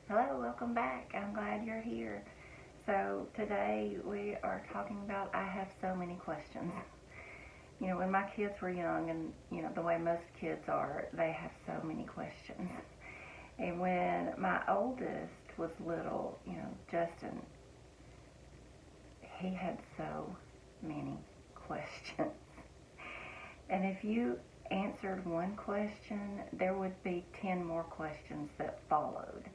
Hello, welcome back. I'm glad you're here. So, today we are talking about I have so many questions. When my kids were young, and the way most kids are, they have so many questions. And when my oldest was little, Justin, he had so many questions. And if you answered one question, there would be 10 more questions that followed.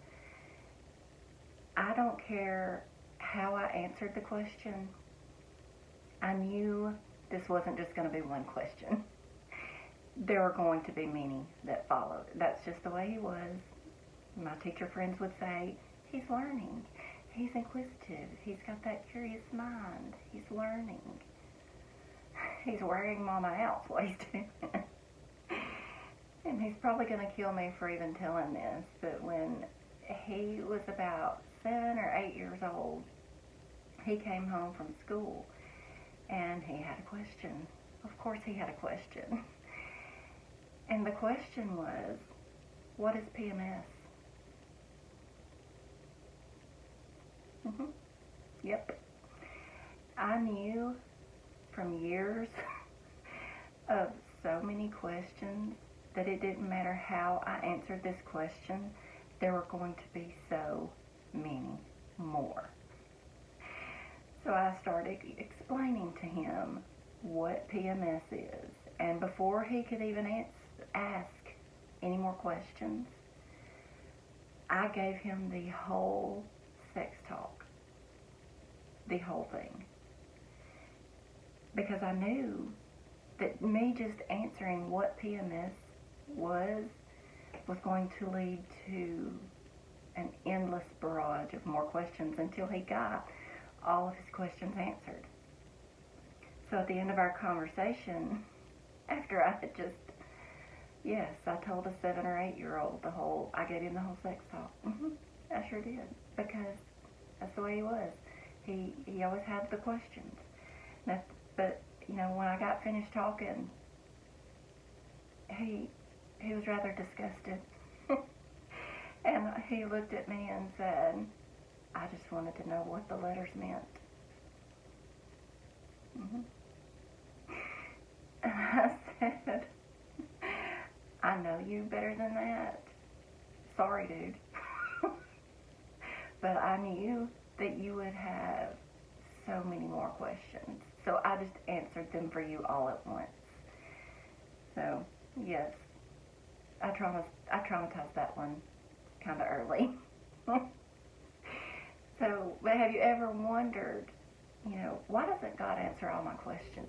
I don't care how I answered the question. I knew this wasn't just going to be one question. There were going to be many that followed. That's just the way he was. My teacher friends would say, he's learning. He's inquisitive. He's got that curious mind. He's learning. He's wearing Mama out, what he's doing. And he's probably going to kill me for even telling this, but when he was about 7 or 8 years old, he came home from school and he had a question. Of course he had a question. And the question was, what is PMS? Yep. I knew from years of so many questions that it didn't matter how I answered this question, there were going to be so many more. So I started explaining to him what PMS is. And before he could even ask any more questions, I gave him the whole sex talk. The whole thing. Because I knew that me just answering what PMS was going to lead to an endless barrage of more questions until he got all of his questions answered. So at the end of our conversation, after I had I told a 7 or 8 year old I gave him the whole sex talk. I sure did, because that's the way he was. He always had the questions. But when I got finished talking, he was rather disgusted. And he looked at me and said, I just wanted to know what the letters meant. And I said, I know you better than that. Sorry, dude. But I knew that you would have so many more questions. So I just answered them for you all at once. So, yes, I traumatized that one kind of early. So, but have you ever wondered, why doesn't God answer all my questions?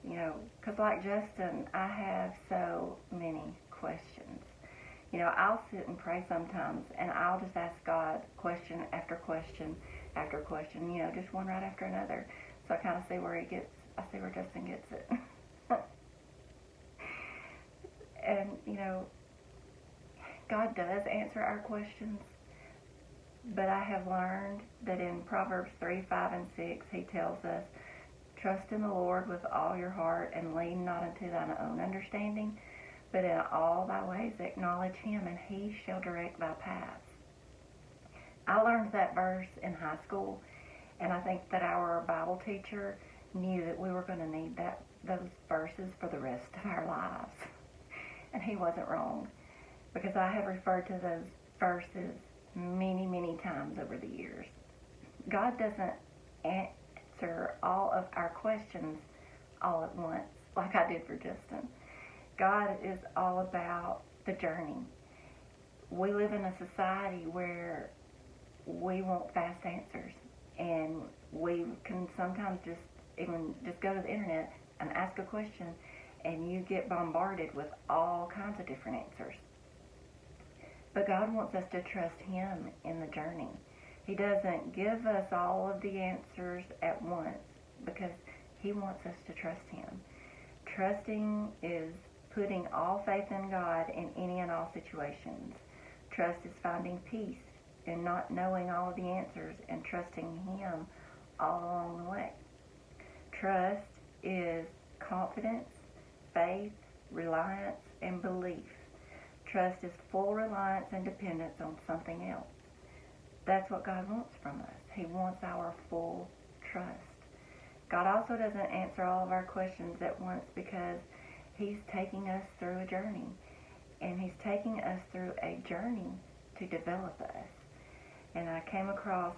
Because like Justin, I have so many questions. I'll sit and pray sometimes, and I'll just ask God question after question after question, just one right after another. So I kind of see where Justin gets it. And, God does answer our questions, but I have learned that in Proverbs 3, 5, and 6, he tells us, trust in the Lord with all your heart and lean not unto thine own understanding, but in all thy ways acknowledge him, and he shall direct thy paths. I learned that verse in high school, and I think that our Bible teacher knew that we were going to need those verses for the rest of our lives. And he wasn't wrong, because I have referred to those verses many, many times over the years. God doesn't answer all of our questions all at once, like I did for Justin. God is all about the journey. We live in a society where we want fast answers, and we can sometimes just go to the internet and ask a question, and you get bombarded with all kinds of different answers. But God wants us to trust him in the journey. He doesn't give us all of the answers at once, because he wants us to trust him. Trusting is putting all faith in God in any and all situations. Trust is finding peace in not knowing all of the answers and trusting him all along the way. Trust is confidence, faith, reliance, and belief. Trust is full reliance and dependence on something else. That's what God wants from us. He wants our full trust. God also doesn't answer all of our questions at once because He's taking us through a journey. And He's taking us through a journey to develop us. And I came across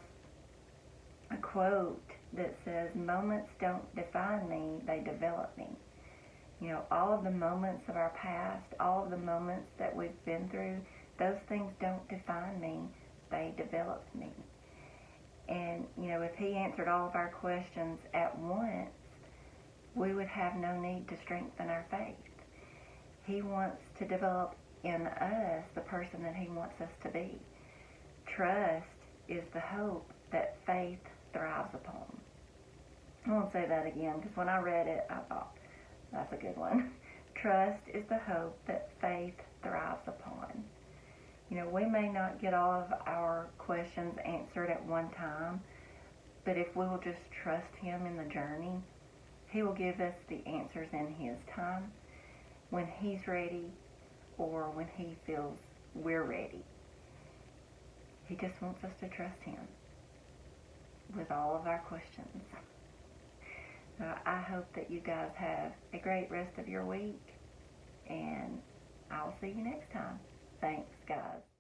a quote that says, "Moments don't define me, they develop me." You know, all of the moments of our past, all of the moments that we've been through, those things don't define me, they develop me. And, you know, if He answered all of our questions at once, we would have no need to strengthen our faith. He wants to develop in us the person that He wants us to be. Trust is the hope that faith thrives upon. I won't say that again because when I read it, I thought, that's a good one. Trust is the hope that faith thrives upon. You know, we may not get all of our questions answered at one time, but if we will just trust Him in the journey, He will give us the answers in His time, when He's ready, or when He feels we're ready. He just wants us to trust Him with all of our questions. So I hope that you guys have a great rest of your week, and I'll see you next time. Thanks, guys.